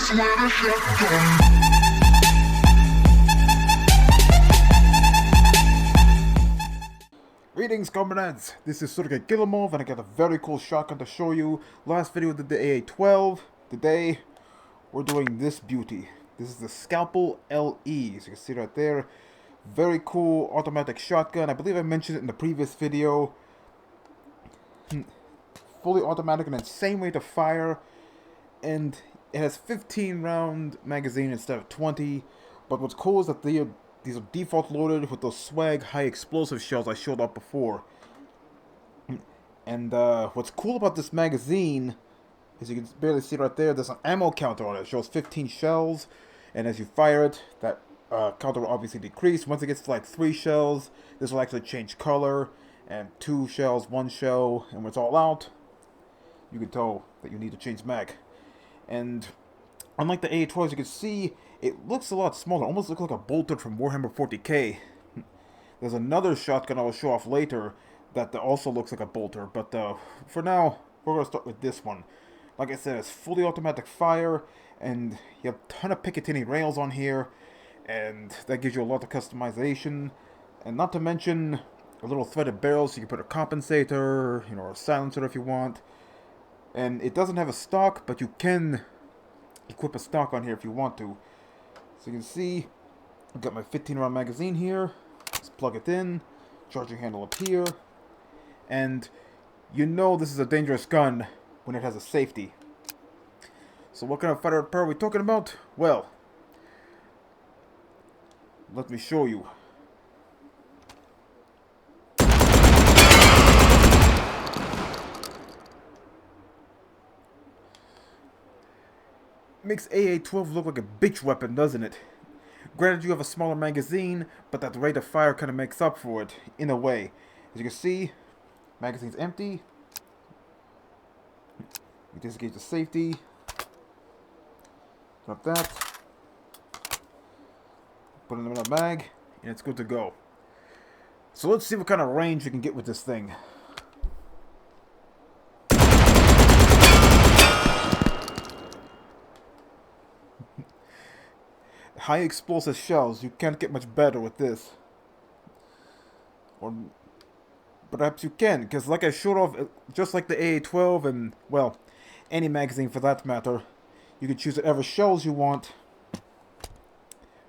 place where the shotgun. Greetings, comrades! This is Sergei Kilemov, and I got a very cool shotgun to show you. Last video did the AA-12. Today, we're doing this beauty. This is the Scalpel-LE, as you can see right there. Very cool automatic shotgun. I believe I mentioned it in the previous video. Fully automatic and insane way to fire. And it has 15 round magazine instead of 20. But what's cool is that these are default loaded with those swag high explosive shells I showed up before. And what's cool about this magazine, as you can barely see right there, there's an ammo counter on it. It shows 15 shells, and as you fire it, that counter will obviously decrease. Once it gets to like 3 shells, this will actually change color, and 2 shells, 1 shell, and when it's all out, you can tell that you need to change mag. And unlike the AA-12, you can see, it looks a lot smaller, almost looks like a bolter from Warhammer 40k. There's another shotgun I will show off later that also looks like a bolter, but for now, we're going to start with this one. Like I said, it's fully automatic fire, and you have a ton of Picatinny rails on here, and that gives you a lot of customization, and not to mention a little threaded barrel, so you can put a compensator, you know, or a silencer if you want. And it doesn't have a stock, but you can equip a stock on here if you want to. So you can see, I've got my 15 round magazine here. Just plug it in, charging handle up here, and you know this is a dangerous gun when it has a safety. So what kind of fighter power are we talking about? Well, let me show you. Makes AA-12 look like a bitch weapon, doesn't it? Granted, you have a smaller magazine, but that rate of fire kind of makes up for it, in a way. As you can see, magazine's empty. You disengage the safety. Drop that. Put in another mag, and it's good to go. So let's see what kind of range you can get with this thing. High explosive shells, you can't get much better with this. Or perhaps you can, because like I showed off, just like the AA-12 and, well, any magazine for that matter, you can choose whatever shells you want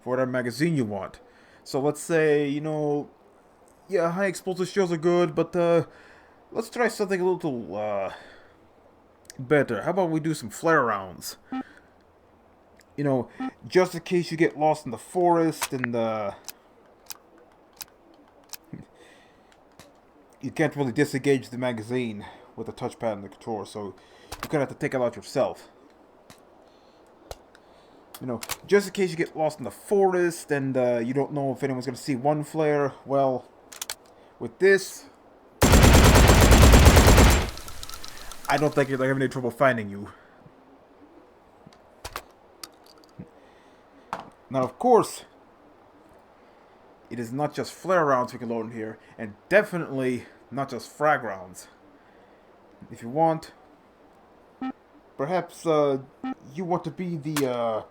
for whatever magazine you want. So let's say, you know, yeah, high explosive shells are good, but let's try something a little better. How about we do some flare rounds? You know, just in case you get lost in the forest and you can't really disengage the magazine with the touchpad and the controller, so you kind of have to take it out yourself. You know, just in case you get lost in the forest and you don't know if anyone's going to see one flare, well, with this, I don't think you're having any trouble finding you. Now, of course, it is not just flare rounds we can load in here, and definitely not just frag rounds. If you want, perhaps you want to be the,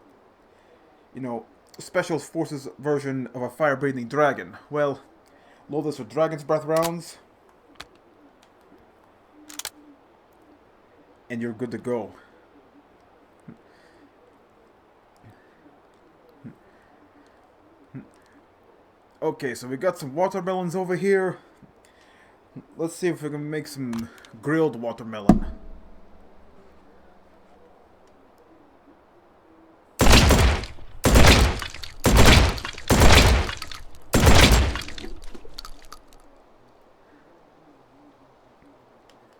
you know, Special Forces version of a fire-breathing dragon. Well, load this with Dragon's Breath rounds, and you're good to go. Okay, so we got some watermelons over here. Let's see if we can make some grilled watermelon.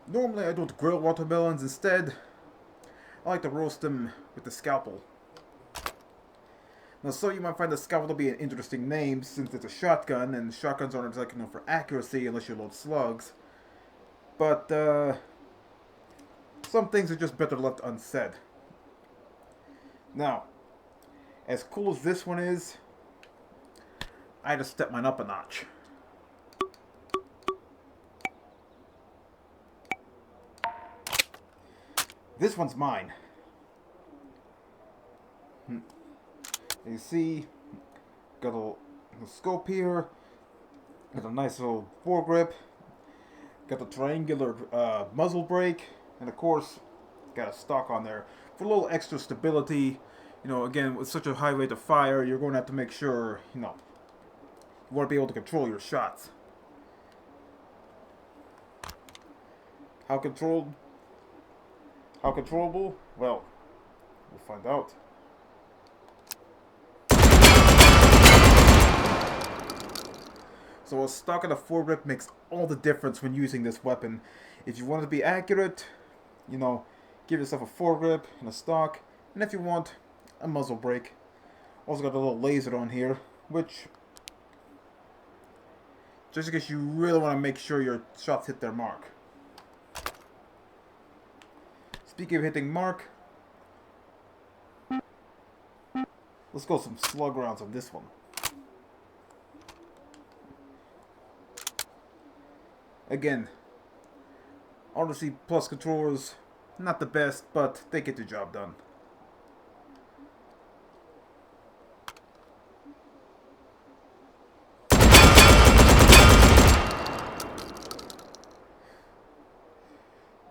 Normally I don't grill watermelons. Instead, I like to roast them with the scalpel. Now, some of you might find the Scalpel to be an interesting name since it's a shotgun, and shotguns aren't exactly known for accuracy unless you load slugs. But, some things are just better left unsaid. Now, as cool as this one is, I had to step mine up a notch. This one's mine. You see, got a scope here, got a nice little foregrip, got the triangular muzzle brake, and of course, got a stock on there for a little extra stability. You know, again, with such a high rate of fire, you're going to have to make sure, you know, you want to be able to control your shots. How controlled? How controllable? Well, we'll find out. So a stock and a foregrip makes all the difference when using this weapon. If you want to be accurate, you know, give yourself a foregrip and a stock, and if you want, a muzzle brake. Also got a little laser on here, which, just in case you really want to make sure your shots hit their mark. Speaking of hitting mark, let's go some slug rounds on this one. Again, RC Plus controllers, not the best, but they get the job done.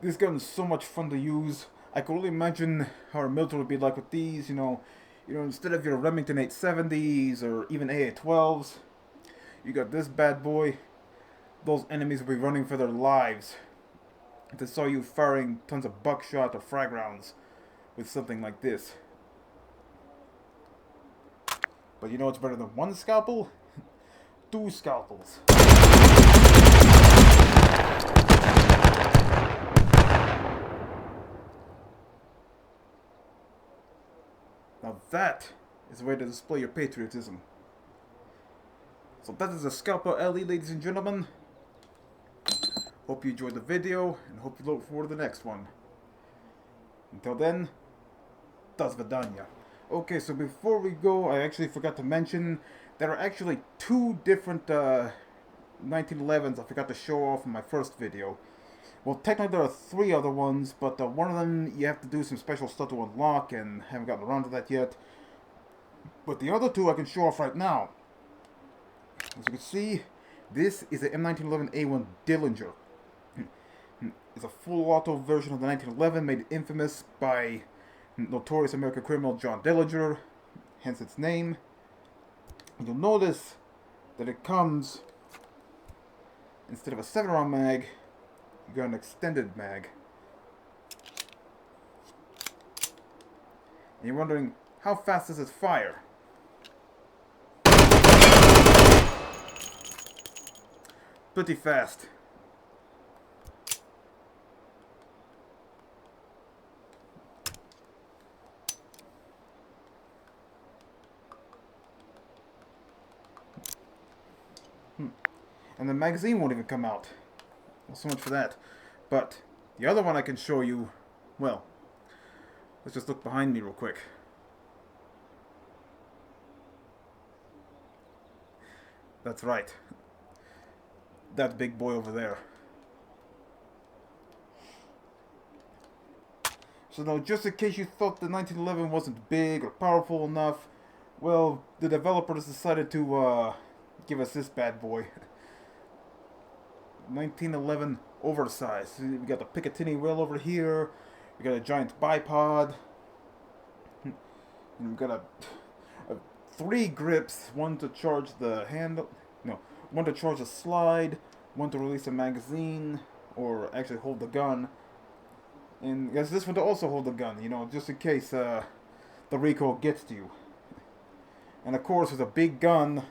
This gun is so much fun to use. I can only imagine how our military would be like with these, you know, instead of your Remington 870s or even AA12s, you got this bad boy. Those enemies will be running for their lives if they saw you firing tons of buckshot or frag rounds with something like this. But you know what's better than one scalpel? Two scalpels. Now that is a way to display your patriotism. So that is a Scalpel-LE, ladies and gentlemen. Hope you enjoyed the video, and hope you look forward to the next one. Until then, do svidaniya. Okay, so before we go, I actually forgot to mention there are actually two different 1911s I forgot to show off in my first video. Well, technically there are three other ones, but one of them you have to do some special stuff to unlock, and haven't gotten around to that yet. But the other two I can show off right now. As you can see, this is the M1911A1 Dillinger. It's a full auto version of the 1911 made infamous by notorious American criminal John Dillinger, hence its name. And you'll notice that it comes, instead of a 7-round mag, you got an extended mag. And you're wondering, how fast does it fire? Pretty fast. And the magazine won't even come out. Well, so much for that. But the other one I can show you, well, let's just look behind me real quick. That's right. That big boy over there. So now, just in case you thought the 1911 wasn't big or powerful enough, well, the developers decided to give us this bad boy. 1911 oversized. We got the Picatinny wheel over here. We got a giant bipod. And we got a 3 grips. One to charge the handle. No, one to charge the slide. One to release a magazine, or actually hold the gun. And there's this one to also hold the gun. You know, just in case the recoil gets to you. And of course, with a big gun,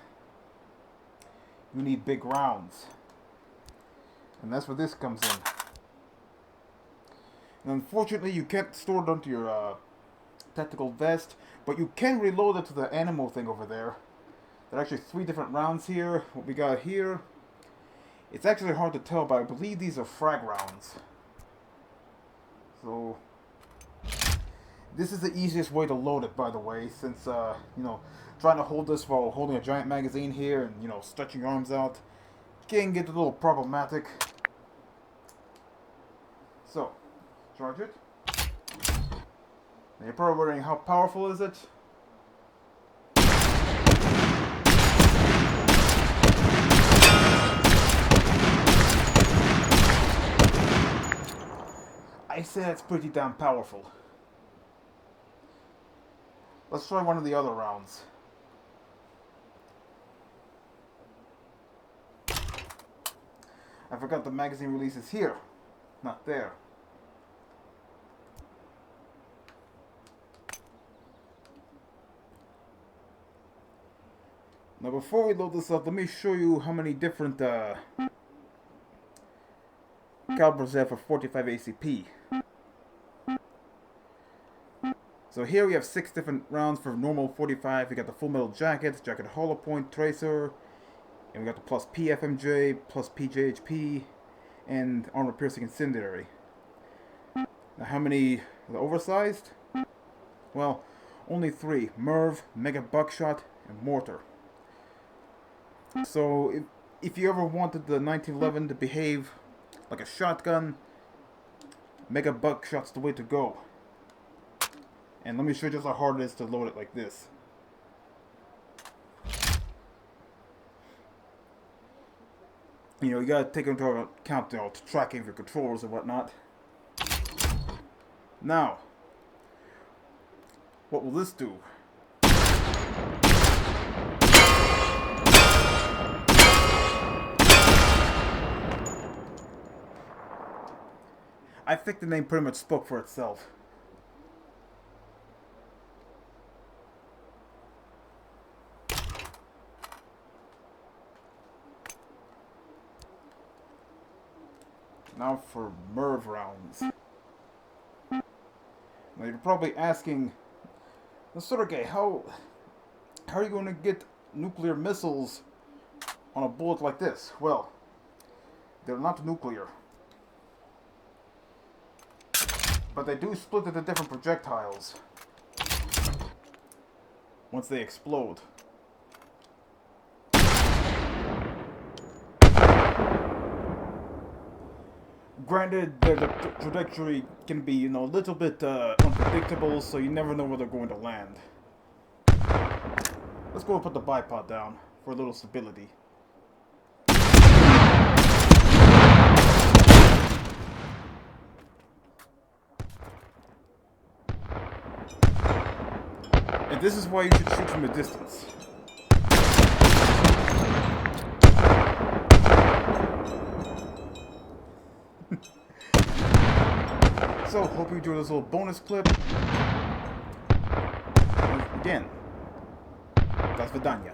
you need big rounds. And that's where this comes in. And unfortunately, you can't store it onto your tactical vest, but you can reload it to the animal thing over there. There are actually 3 different rounds here. What we got here, it's actually hard to tell, but I believe these are frag rounds. So, this is the easiest way to load it, by the way, since, you know, trying to hold this while holding a giant magazine here and, you know, stretching your arms out can get a little problematic. So, charge it. Now you're probably wondering, how powerful is it? I say that's pretty damn powerful. Let's try one of the other rounds. I forgot the magazine release is here, not there. Now before we load this up, let me show you how many different calibers they have for 45 ACP. So here we have 6 different rounds for normal 45. We got the full metal jacket, jacket hollow point, tracer, and we got the plus PFMJ, plus PJHP, and armor piercing incendiary. Now how many are the oversized? Well, only 3: Merv, Mega Buckshot, and Mortar. So if you ever wanted the 1911 to behave like a shotgun, Mega Buckshot's the way to go. And let me show you just how hard it is to load it like this. You know, you gotta take into account the tracking of your controllers and whatnot. Now, what will this do? I think the name pretty much spoke for itself. Now for Merv rounds. Now you're probably asking, Sergei, how are you going to get nuclear missiles on a bullet like this? Well, they're not nuclear. But they do split into different projectiles once they explode. Granted, the trajectory can be, you know, a little bit unpredictable, so you never know where they're going to land. Let's go and put the bipod down for a little stability. And this is why you should shoot from a distance. So, hope you enjoyed this little bonus clip. And again, das vidania.